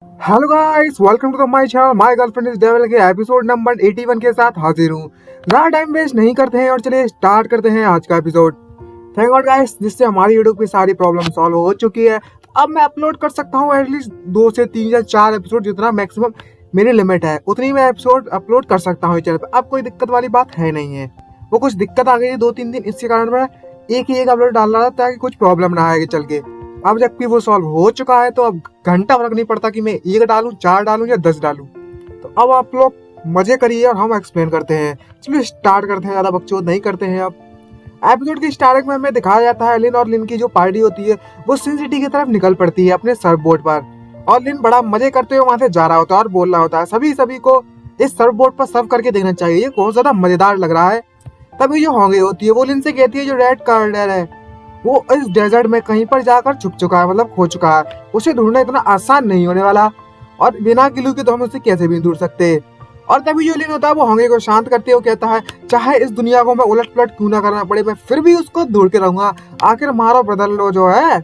Hello guys, welcome to the my channel. My girlfriend is devil के episode number 81 के साथ हाजिर हूँ। ज़्यादा टाइम वेस्ट नहीं करते हैं और चलिए स्टार्ट करते हैं आज का एपिसोड। थैंक गॉड गाइस, जिससे हमारी यूट्यूब की सारी प्रॉब्लम सॉल्व हो चुकी है। अब मैं अपलोड कर सकता हूँ एटलीस्ट 2 से 3 या 4 एपिसोड, जितना मैक्सिमम मेरी लिमिट है उतनी मैं एपिसोड अपलोड कर सकता हूँ चैनल पर। अब कोई दिक्कत वाली बात है नहीं है। वो कुछ दिक्कत आ गई है 2-3 दिन, इसके कारण मैं एक ही एक अपलोड डाल रहा था ताकि कुछ प्रॉब्लम ना आएगी चल के। अब जबकि वो सॉल्व हो चुका है तो अब घंटा फर्क नहीं पड़ता कि मैं एक डालूं, 4 डालूं या 10 डालूं। तो अब आप लोग मजे करिए और हम एक्सप्लेन करते हैं। चलिए स्टार्ट करते हैं, ज्यादा बकचोद नहीं करते हैं। अब एपिसोड की स्टार्टिंग में हमें दिखाया जाता है लिन और लिन की जो पार्टी होती है वो सिन सिटी की तरफ निकल पड़ती है अपने सर्फ बोट पर। और लिन बड़ा मजे करते हुए वहां से जा रहा होता है और बोल रहा होता है सभी को इस सर्फ बोट पर सर्व करके देखना चाहिए, ये बहुत ज्यादा मजेदार लग रहा है। तभी जो होंगे होती है वो लिन से कहती है जो रेड कार्डर है वो इस डेजर्ट में कहीं पर जाकर छुप चुका है, मतलब खो चुका है। उसे ढूंढना इतना आसान नहीं होने वाला और बिना क्लू के तो हम उसे कैसे भी ढूंढ सकते। और तभी जो लिन होता है वो होंगे को शांत करते हुए कहता है चाहे इस दुनिया को मैं उलट पलट क्यों ना करना पड़े, मैं फिर भी उसको ढूंढ के रहूंगा, आखिर मारो बदल लो जो है।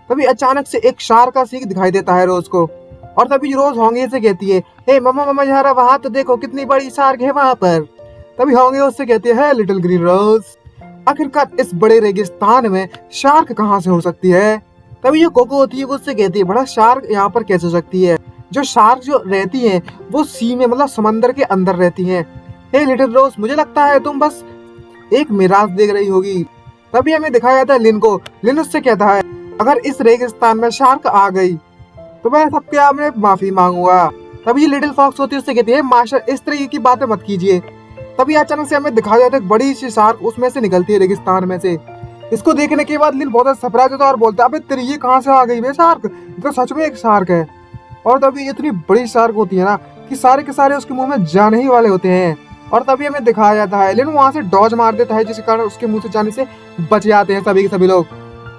तभी अचानक से एक शार्क का सीख दिखाई देता है रोज को। और तभी रोज होंगे से कहती है हे मम्मा मम्मा यार वहां तो देखो कितनी बड़ी शार्क है वहां पर। तभी होंगे उससे कहती है लिटिल ग्रीन रोज, आखिरकार इस बड़े रेगिस्तान में शार्क कहाँ से हो सकती है। तभी जो कोको होती है वो उससे कहती है बड़ा शार्क यहाँ पर कैसे हो सकती है। जो शार्क जो रहती हैं वो सी में मतलब समंदर के अंदर रहती हैं। हे लिटिल रोज, मुझे लगता है तुम बस एक मिराज देख रही होगी। तभी हमें दिखाया जाता है लिन को। लिन उससे कहता है अगर इस रेगिस्तान में शार्क आ गई तो मैं सबके सामने माफी मांगूंगा। तभी ये लिटिल फॉक्स होती है उससे कहती है मास्टर इस तरह की बातें मत कीजिए। तभी अचानक से हमें दिखाया जाता है एक बड़ी सी शार्क उसमें से निकलती है रेगिस्तान में से। इसको देखने के बाद लिन बहुत सरप्राइज होता है और बोलता है अबे तेरी ये कहाँ से आ गई बे शार्क, ये तो सच में एक शार्क है। और तभी इतनी बड़ी शार्क होती है ना कि सारे के सारे उसके मुंह में जाने ही वाले होते हैं। और तभी हमें दिखाया जाता है लिन वहां से डॉज मार देता है जिसके कारण उसके मुंह से जाने से बच जाते हैं सभी के सभी लोग।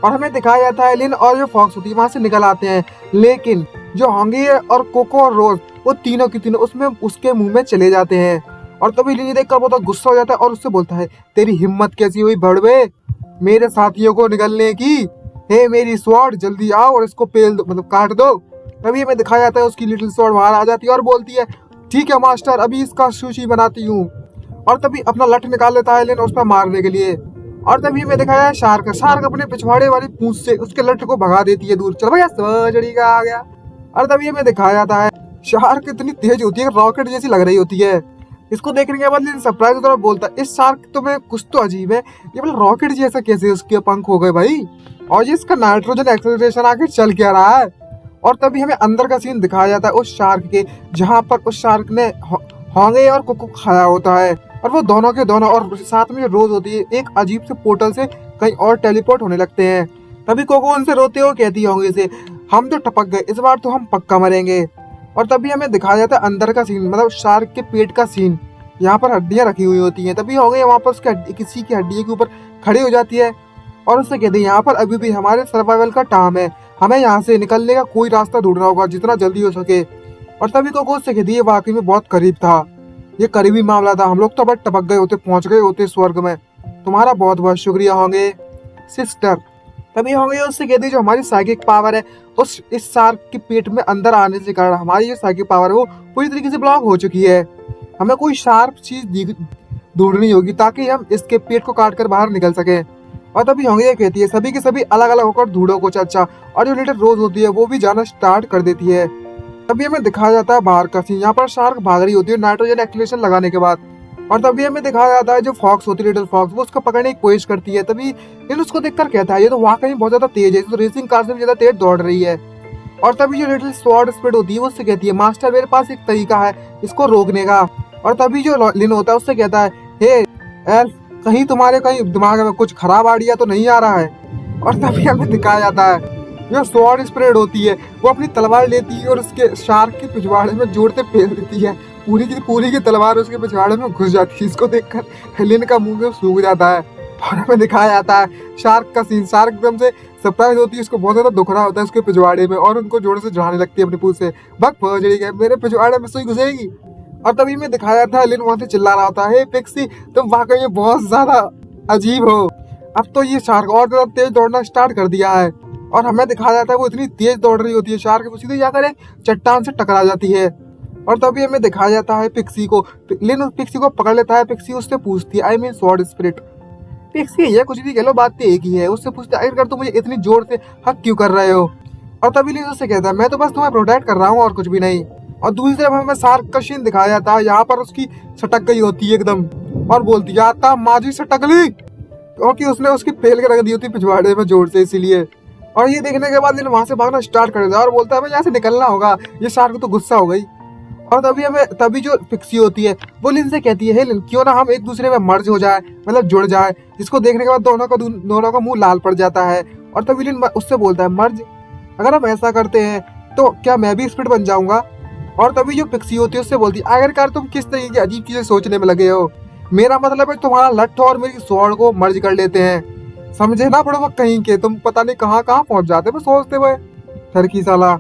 और हमें दिखाया जाता है लिन और जो फॉक्स होती है वहां से निकल आते हैं, लेकिन जो होंगी और कोको और रोज वो तीनों की तीनों उसमें उसके मुंह में चले जाते हैं। और तभी लिन देखकर बहुत गुस्सा हो जाता है और उससे बोलता है तेरी हिम्मत कैसी हुई भड़वे मेरे साथियों को निगलने की, हे मेरी स्वॉर्ड जल्दी आओ और इसको पेल दो, मतलब काट दो। तभी हमें दिखाया जाता है उसकी लिटिल स्वॉर्ड बाहर आ जाती है और बोलती है ठीक है मास्टर, अभी इसका सुशी बनाती हूँ। और तभी अपना लठ निकाल लेता है लिन उस पर मारने के लिए। और तभी हमें दिखाया है शार्क शार्क अपने पिछवाड़े वाली पूंछ से उसके लठ को भगा देती है दूर, चल भैया सर्जरी का आ गया। और तभी हमें दिखाया जाता है शार्क इतनी तेज होती है रॉकेट जैसी लग रही होती है। इसको देखने के बाद लिन सरप्राइज होता है और बोलता है इस शार्क तो में कुछ तो अजीब है, ये मतलब रॉकेट जैसा कैसे उसके पंख हो गए भाई, और ये इसका नाइट्रोजन एक्सेलरेशन आखिर चल क्या रहा है। और तभी हमें अंदर का सीन दिखाया जाता है उस शार्क के, जहाँ पर उस शार्क ने होंगे और कोको खाया होता है। और वो दोनों के दोनों और साथ में रोज होती है एक अजीब से पोर्टल से कहीं और टेलीपोर्ट होने लगते हैं। तभी कोको उनसे रोते हुए कहती होंगे से हम तो टपक गए, इस बार तो हम पक्का मरेंगे। और तभी हमें दिखाया जाता है अंदर का सीन, मतलब शार्क के पेट का सीन। यहाँ पर हड्डियां रखी हुई होती हैं। तभी होंगे वहाँ पर उसके किसी की हड्डी के ऊपर खड़ी हो जाती है और उससे कहते हैं यहाँ पर अभी भी हमारे सर्वाइवल का टाइम है, हमें यहाँ से निकलने का कोई रास्ता ढूंढना होगा जितना जल्दी हो सके। और तभी कोको उससे कहती है वाकई में बहुत करीब था, ये करीबी मामला था, हम लोग तो बस टपक गए होते, पहुंच गए होते स्वर्ग में। तुम्हारा बहुत बहुत शुक्रिया होंगे सिस्टर। तभी होंगे उससे कहती है जो हमारी साइकिक पावर है उस इस शार्क के पेट में अंदर आने से कारण हमारी जो साइकिक पावर है वो पूरी तरीके से ब्लॉक हो चुकी है। हमें कोई शार्प चीज ढूंढनी होगी ताकि हम इसके पेट को काट कर बाहर निकल सके। और तभी होंगे ये कहती है सभी के सभी अलग अलग होकर ढूंढो कुछ अच्छा। और जो लिटिल रोज होती है वो भी जाना स्टार्ट कर देती है। तभी हमें दिखाया जाता है बाहर का सीन, यहाँ पर शार्क भाग रही होती है नाइट्रोजन एक्टिवेशन लगाने के बाद। और तभी हमें दिखाया जाता है जो फॉक्स होती है लिटिल फॉक्स वो उसको पकड़ने की कोशिश करती है। तभी लिन उसको देखकर कहता है ये तो वाकई बहुत ज्यादा तेज है, तो रेसिंग कार से भी ज्यादा तेज दौड़ रही है। और तभी जो लिटिल स्वॉर्ड स्पीड होती है वो उससे कहती है मास्टर मेरे पास एक तरीका है इसको रोकने का। और तभी जो लिन होता है उससे कहता है हे एल्फ, कहीं तुम्हारे कहीं दिमाग में कुछ खराब आइडिया तो नहीं आ रहा है। और तभी हमें दिखाया जाता है जो स्वॉर्ड स्प्रेड होती है वो अपनी तलवार लेती है और उसके शार्क के पिछवाड़े में जोड़ते फेर देती है, पूरी की तलवार उसके पिछवाड़े में घुस जाती है। इसको देखकर लिन का मुंह सूख जाता है। और हमें दिखाया जाता है शार्क का सीन, शार्क एकदम से सरप्राइज होती है, उसको बहुत ज्यादा दुख रहा होता है उसके पिछवाड़े में और उनको जोर से झाड़ने लगती है अपनी पूंछ से, भग फजड़ी गए मेरे पिछवाड़े में सुई घुसेगी। और तभी में दिखाया था लिन वहां से चिल्ला रहा होता है पिक्सी तुम वाकई में बहुत ज्यादा अजीब हो, अब तो ये शार्क और ज्यादा तेज दौड़ना स्टार्ट कर दिया है। और हमें दिखाया जाता है वो इतनी तेज दौड़ रही होती है शार्क, वो सीधे जाकर एक चट्टान से टकरा जाती है। और तभी हमें दिखाया जाता है पिक्सी को, लेकिन उस पिक्सी को पकड़ लेता है। पिक्सी उससे पूछती है, I mean sword spirit, Pixie ये कुछ भी कह लो, बात तो एक ही है। उससे पूछता है, अगर तुम मुझे इतनी जोर से हक क्यों कर रहे हो? और तभी लिन उससे कहता है, मैं तो बस तुम्हें प्रोटेक्ट कर रहा हूँ और कुछ भी नहीं। और दूसरी तरफ हमें शार्क का सीन दिखाया जाता है, यहाँ पर उसकी सटक गई होती है एकदम, और बोलती है, आता माजी सटक ली, क्योंकि उसने उसकी पेल के रख दी होती पिछवाड़े में जोर से, इसीलिए। और ये देखने के बाद लिन वहां से भागना स्टार्ट कर देता है और बोलता है, मैं यहाँ से निकलना होगा। ये शार्क तो गुस्सा हो गई। और तभी जो पिक्सी होती है वो लिन से कहती है, हे लिन, क्यों ना हम एक दूसरे में मर्ज हो जाए, मतलब जुड़ जाए। जिसको देखने के बाद दोनों का मुंह लाल पड़ जाता है। और तभी लिन उससे बोलता है, मर्ज, अगर हम ऐसा करते हैं तो क्या मैं भी स्पिरिट बन जाऊंगा? और तभी जो पिक्सी होती है उससे बोलती है, आखिरकार तुम किस तरीके की अजीब चीजें सोचने में लगे हो? मेरा मतलब है तुम्हारा लट्ठ और मेरी स्वॉर्ड को मर्ज कर लेते हैं, समझे ना बड़ो कहीं के, तुम पता नहीं कहाँ कहाँ पहुंच जाते हो सोचते हुए, ठरकी साला।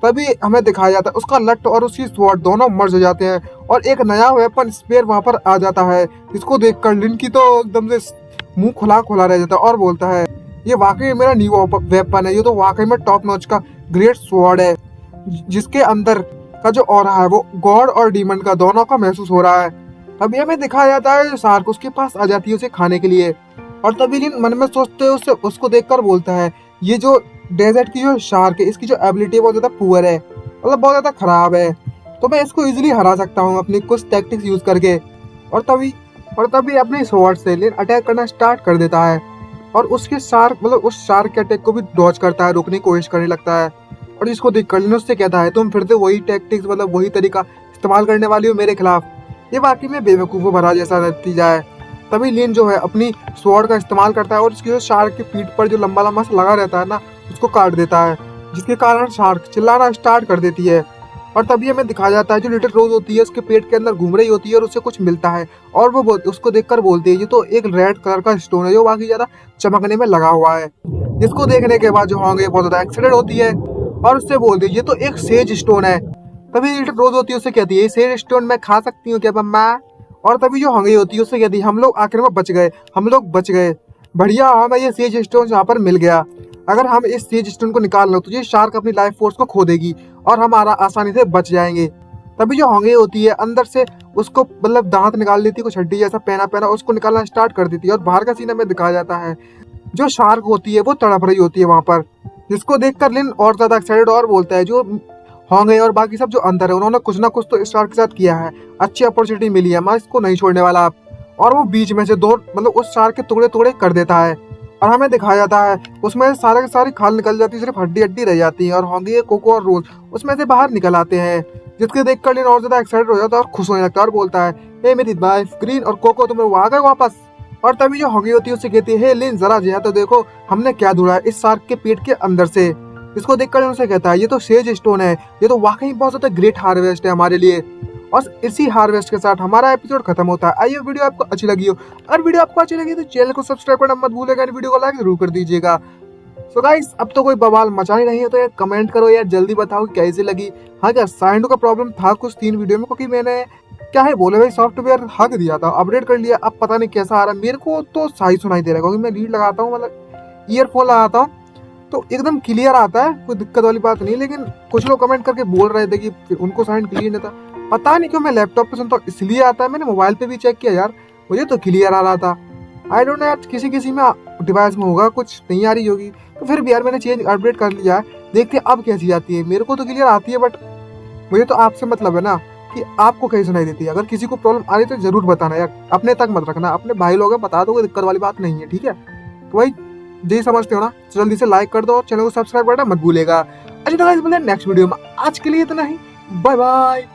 तभी हमें दिखाया जाता है उसका लट्ठ और उसकी स्वॉर्ड दोनों मर्ज हो जाते हैं और एक नया वेपन स्पेयर वहां पर आ जाता है। जिसको देखकर लिन की तो एकदम से मुंह खुला खुला रह जाता है और बोलता है, ये वाकई मेरा न्यू वेपन है, ये तो वाकई में टॉप नॉच का ग्रेट स्वॉर्ड है, जिसके अंदर का जो ऑरा है वो गॉड और डीमन का दोनों का महसूस हो रहा है। तभी हमें दिखाया जाता है शार्क उसके पास आ जाती है उसे खाने के लिए। और तभी लिन मन में सोचते हुए उसको देखकर बोलता है, ये जो डेजर्ट की जो शार्क है, इसकी जो एबिलिटी है बहुत ज्यादा पुअर है, मतलब बहुत ज्यादा खराब है, तो मैं इसको इजीली हरा सकता हूँ अपनी कुछ टैक्टिक्स यूज करके। और तभी अपने स्वॉर्ड से लिन अटैक करना स्टार्ट कर देता है और उसके शार्क मतलब उस शार्क के अटैक को भी डॉज करता है, रोकने की कोशिश करने लगता है। और जिसको देखकर लिन उससे कहता है, तुम फिर से वही टैक्टिक्स मतलब वही तरीका इस्तेमाल करने वाली हो मेरे खिलाफ, ये वाकई में बेवकूफ़ों भरा जैसा नतीजा है। तभी लिन जो है अपनी स्वॉर्ड का इस्तेमाल करता है और उसकी जो शार्क की पीठ पर जो लंबा लंबा सा लगा रहता है ना, उसको काट देता है, जिसके कारण शार्क चिल्लाना स्टार्ट कर देती है। और तभी हमें दिखाया जाता है जो लिटिल रोज होती है उसके पेट के अंदर घूम रही होती है और उसे कुछ मिलता है और वो उसको देखकर बोलती है, ये तो एक रेड कलर का स्टोन है जो बाकी ज्यादा चमकने में लगा हुआ है। जिसको देखने के बाद जो होंगे बहुत ज्यादा एक्साइटेड होती है और उससे बोलती है, ये तो एक सेज स्टोन है। तभी लिटिल रोज होती है उससे कहती है, सेज स्टोन मैं खा सकती हूँ क्या मम्मा? और तभी जो हंगई होती है उससे कहती है, हम लोग आखिर में बच गए, हम लोग बच गए, बढ़िया हमें ये सेज स्टोन यहाँ पर मिल गया। अगर हम इस सेज स्टोन को निकाल लो तो ये शार्क अपनी लाइफ फोर्स को खो देगी और हमारा आसानी से बच जाएंगे। तभी जो हंगई होती है अंदर से उसको मतलब दांत निकाल लेती है, कुछ हड्डी जैसा पहना उसको निकालना स्टार्ट कर देती है। और बाहर का सीन में दिखाया जाता है जो शार्क होती है वो तड़प रही होती है वहां पर, जिसको देखकर लिन और ज्यादा एक्साइटेड और बोलता है, जो होंगे और बाकी सब जो अंदर है उन्होंने कुछ ना कुछ तो इस शार्क के साथ किया है, अच्छी अपॉर्चुनिटी मिली है, मैं इसको नहीं छोड़ने वाला आप। और वो बीच में से दो मतलब उस शार्क के टुकड़े टुकड़े कर देता है और हमें दिखाया जाता है उसमें सारे की सारी खाल निकल जाती है, सिर्फ हड्डी हड्डी रह जाती है। और होंगे कोको और रोज उसमें से बाहर निकल आते हैं, जिसके देखकर लिन और ज्यादा एक्साइटेड हो जाता है और खुश होने लगता है और बोलता है, हे मेरी वाइफ ग्रीन और कोको, तुम लोग आ गए वापस। और तभी जो होगी होती है उससे कहती है, हे लिन जरा जो है तो देखो हमने क्या ढूंढा है इस शार्क के पेट के अंदर से। इसको देखकर उनसे कहता है, ये तो सेज स्टोन है, ये तो वाकई बहुत ज्यादा ग्रेट हार्वेस्ट है हमारे लिए। और इसी हार्वेस्ट के साथ हमारा एपिसोड खत्म होता है। आइए वीडियो आपको अच्छी लगी हो, अगर वीडियो आपको अच्छी लगी तो चैनल को सब्सक्राइब करना मत भूलिएगा, वीडियो को लाइक जरूर कर दीजिएगा। सो गाइस अब तो कोई बवाल मचानी नहीं है तो यार कमेंट करो यार, जल्दी बताओ कैसी लगी। हाँ क्या साइंडो का प्रॉब्लम था कुछ 3 वीडियो में, क्योंकि मैंने क्या है बोले भाई सॉफ्टवेयर हक दिया था, अपडेट कर लिया, अब पता नहीं कैसा आ रहा है। मेरे को तो सही सुनाई दे रहा है क्योंकि मैं लीड लगाता हूँ, मतलब ईयरफोन लगाता हूँ तो एकदम क्लियर आता है, कोई दिक्कत वाली बात नहीं। लेकिन कुछ लोग कमेंट करके बोल रहे थे कि फिर उनको साउंड क्लियर नहीं था, पता नहीं क्यों मैं लैपटॉप पे सुनता हूँ इसलिए आता है। मैंने मोबाइल पे भी चेक किया यार, मुझे तो क्लियर आ रहा था। आई डोंट नो यार, किसी में डिवाइस में होगा कुछ नहीं आ रही होगी, तो फिर भी यार मैंने चेंज अपडेट कर लिया है, देखते हैं अब कैसी आती है। मेरे को तो क्लियर आती है, बट मुझे तो आपसे मतलब है ना कि आपको कैसी सुनाई देती है। अगर किसी को प्रॉब्लम आ रही तो जरूर बताना यार, अपने तक मत रखना, अपने भाई लोग बता दो, कोई दिक्कत वाली बात नहीं है, ठीक है। तो भाई जी समझते हो ना, जल्दी से लाइक कर दो और चैनल को सब्सक्राइब करना मत भूलेगा। अच्छा तो गाइस मिलते हैं नेक्स्ट वीडियो में, आज के लिए इतना ही, बाय बाय।